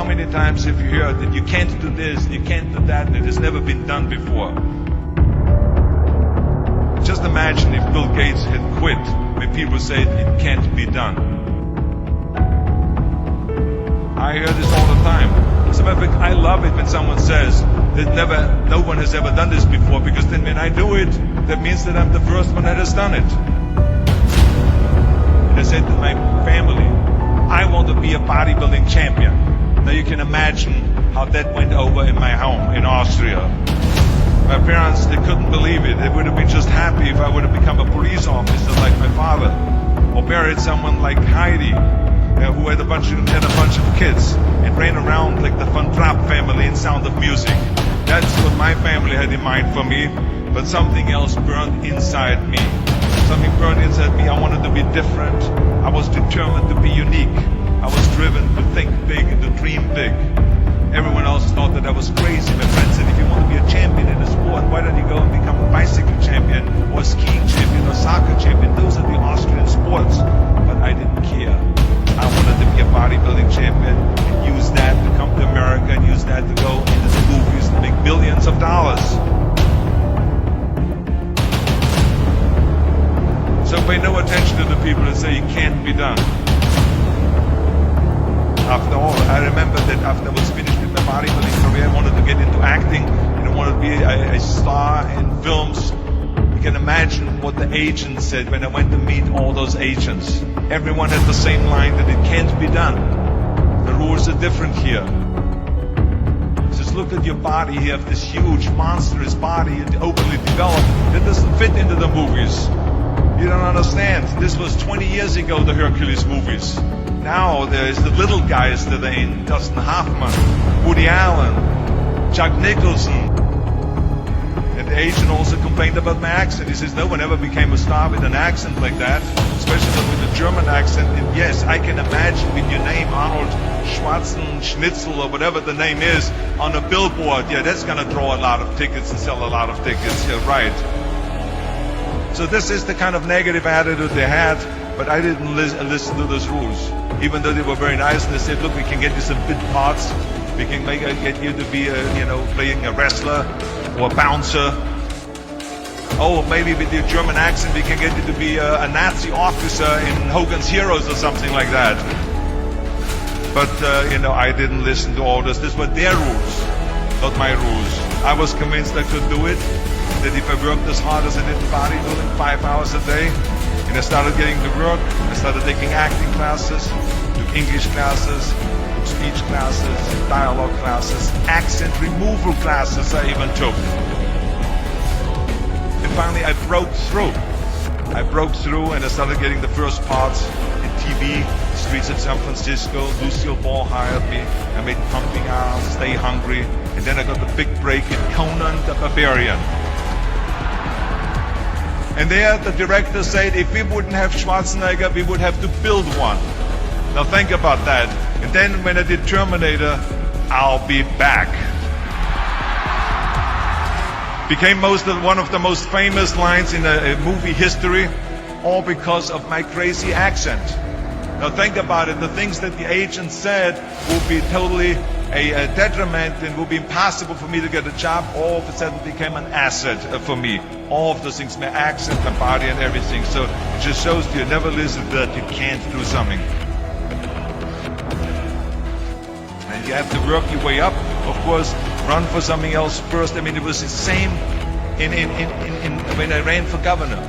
many times have you heard that you can't do this, you can't do that, and it has never been done before? Just imagine if Bill Gates had quit when people say it can't be done. I hear this all the time. As a matter of fact, I love it when someone says that no one has ever done this before, because then when I do it, that means that I'm the first one that has done it. And I said to my family, I want to be a bodybuilding champion. Now you can imagine how that went over in my home in Austria. My parents, they couldn't believe it. They would have been just happy if I would have become a police officer like my father, or married someone like Heidi, who had a bunch of kids and ran around like the Von Trapp family in Sound of Music. That's what my family had in mind for me, but something else burned inside me. Something burned inside me. I wanted to be different. I was determined to be unique. I was driven to think big and to dream big. Everyone else thought that I was crazy. My friend said, if you want to be a champion in a sport, why don't you go and become a bicycle champion or a skiing champion or soccer champion? Those are the Austrian sports. But I didn't care. I wanted to be a bodybuilding champion and use that to come to America and use that to go into the movies and make millions of dollars. So pay no attention to the people that say it can't be done. After all, I remember that after I was finished with my bodybuilding career, I wanted to get into acting and I wanted to be a star in films. You can imagine what the agents said when I went to meet all those agents. Everyone had the same line that it can't be done. The rules are different here. Just look at your body. You have this huge, monstrous body and overly developed. That doesn't fit into the movies. You don't understand. This was 20 years ago, the Hercules movies. Now there's the little guys that are in. Dustin Hoffman, Woody Allen, Jack Nicholson. And the agent also complained about my accent. He says, no one ever became a star with an accent like that, especially not with a German accent. And yes, I can imagine with your name, Arnold Schwarzenegger or whatever the name is, on a billboard. Yeah, that's going to draw a lot of tickets and sell a lot of tickets. Yeah, right. So this is the kind of negative attitude they had, but I didn't listen to those rules. Even though they were very nice and they said, look, we can get you some big parts. We can get you to be, playing a wrestler or a bouncer. Oh, maybe with your German accent, we can get you to be a Nazi officer in Hogan's Heroes or something like that. But, I didn't listen to all this. These were their rules, not my rules. I was convinced I could do it. That if I worked as hard as I did in bodybuilding, 5 hours a day, and I started getting to work, I started taking acting classes, took English classes, took speech classes, dialogue classes, accent removal classes I even took. And finally I broke through. I broke through and I started getting the first parts in TV, Streets of San Francisco. Lucille Ball hired me. I made Pumping Iron, Stay Hungry, and then I got the big break in Conan the Barbarian. And there the director said, if we wouldn't have Schwarzenegger, we would have to build one. Now think about that. And then when I did Terminator, I'll be back. Became one of the most famous lines in a movie history, all because of my crazy accent. Now think about it, the things that the agent said would be totally a detriment and would be impossible for me to get a job, all of a sudden became an asset for me. All of those things, my accent, my body and everything. So it just shows you never listen that you can't do something. And you have to work your way up, of course, run for something else first. I mean, it was the same when I ran for governor.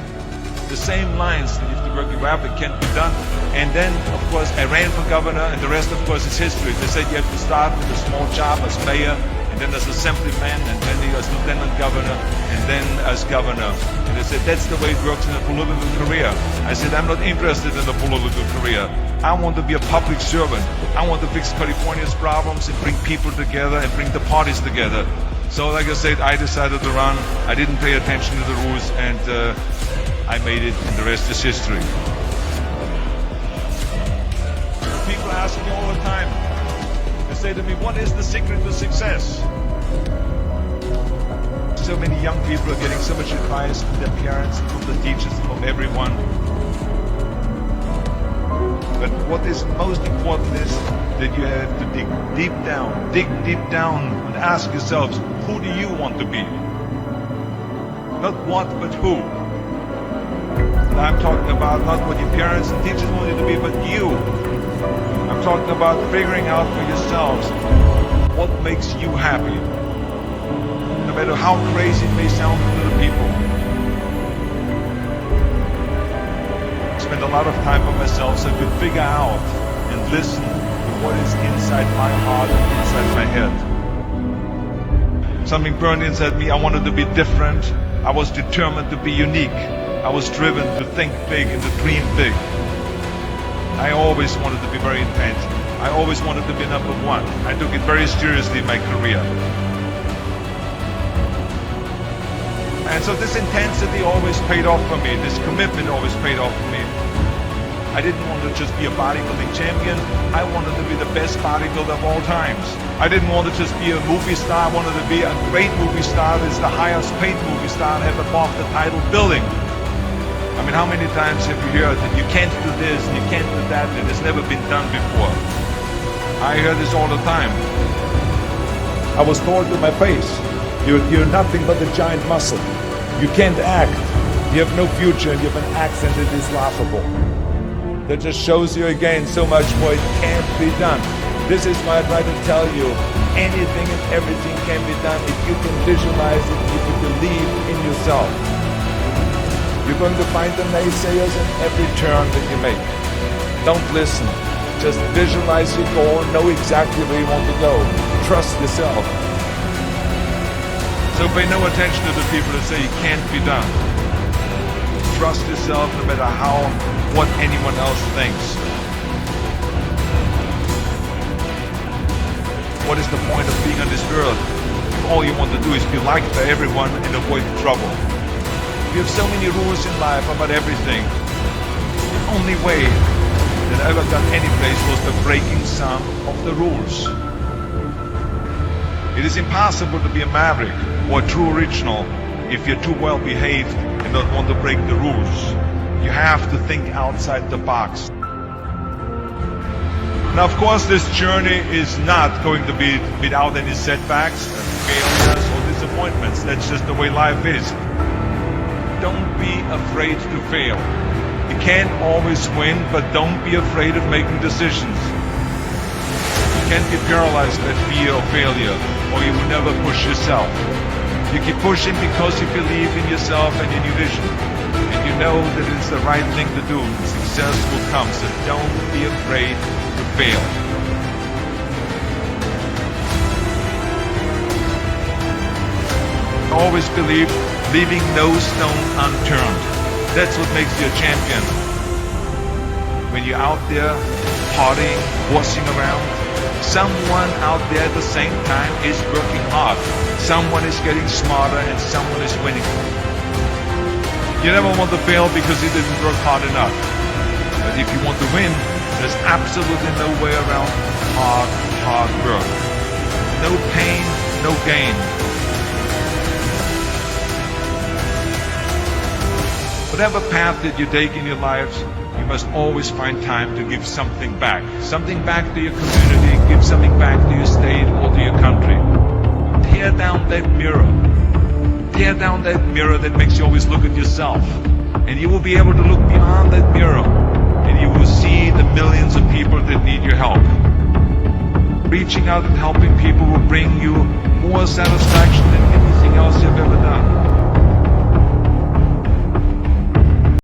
The same lines, you have to work your way up, it can't be done. And then, of course, I ran for governor, and the rest, of course, is history. They said you have to start with a small job as mayor, and then as assemblyman, and then as lieutenant governor, and then as governor. And they said, that's the way it works in a political career. I said, I'm not interested in a political career. I want to be a public servant. I want to fix California's problems and bring people together and bring the parties together. So, like I said, I decided to run. I didn't pay attention to the rules, and I made it, and the rest is history. People ask me all the time, they say to me, what is the secret to success? So many young people are getting so much advice from their parents, from the teachers, from everyone. But what is most important is that you have to dig deep down and ask yourselves, who do you want to be? Not what, but who. And I'm talking about not what your parents and teachers want you to be, but you. I'm talking about figuring out for yourselves what makes you happy. No matter how crazy it may sound to other people. I spent a lot of time by myself so I could figure out and listen to what is inside my heart and inside my head. Something burned inside me. I wanted to be different. I was determined to be unique. I was driven to think big and to dream big. I always wanted to be very intense. I always wanted to be number one. I took it very seriously in my career. And so this intensity always paid off for me. This commitment always paid off for me. I didn't want to just be a bodybuilding champion. I wanted to be the best bodybuilder of all times. I didn't want to just be a movie star. I wanted to be a great movie star that's the highest paid movie star and have above the title billing. I mean, how many times have you heard that you can't do this and you can't do that, and it's never been done before? I hear this all the time. I was told to my face, you're nothing but a giant muscle. You can't act. You have no future and you have an accent that is laughable. That just shows you again so much more it can't be done. This is why I try to tell you, anything and everything can be done if you can visualize it, if you believe in yourself. You're going to find the naysayers in every turn that you make. Don't listen. Just visualize your goal, know exactly where you want to go. Trust yourself. So pay no attention to the people that say it can't be done. Trust yourself no matter what anyone else thinks. What is the point of being on this earth if all you want to do is be liked by everyone and avoid trouble? We have so many rules in life about everything. The only way that I ever got any place was the breaking some of the rules. It is impossible to be a maverick or a true original if you're too well behaved and don't want to break the rules. You have to think outside the box. Now, of course, this journey is not going to be without any setbacks, failures, or disappointments. That's just the way life is. Don't be afraid to fail. You can't always win, but don't be afraid of making decisions. You can't be paralyzed by fear of failure, or you will never push yourself. You keep pushing because you believe in yourself and in your vision. And you know that it's the right thing to do. Success will come, so don't be afraid to fail. Always believe leaving no stone unturned. That's what makes you a champion. When you're out there partying, horsing around, someone out there at the same time is working hard. Someone is getting smarter and someone is winning. You never want to fail because you didn't work hard enough. But if you want to win, there's absolutely no way around hard work. No pain, no gain. Whatever path that you take in your lives, you must always find time to give something back. Something back to your community, give something back to your state or to your country. Tear down that mirror. Tear down that mirror that makes you always look at yourself. And you will be able to look beyond that mirror. And you will see the millions of people that need your help. Reaching out and helping people will bring you more satisfaction than anything else you've ever done.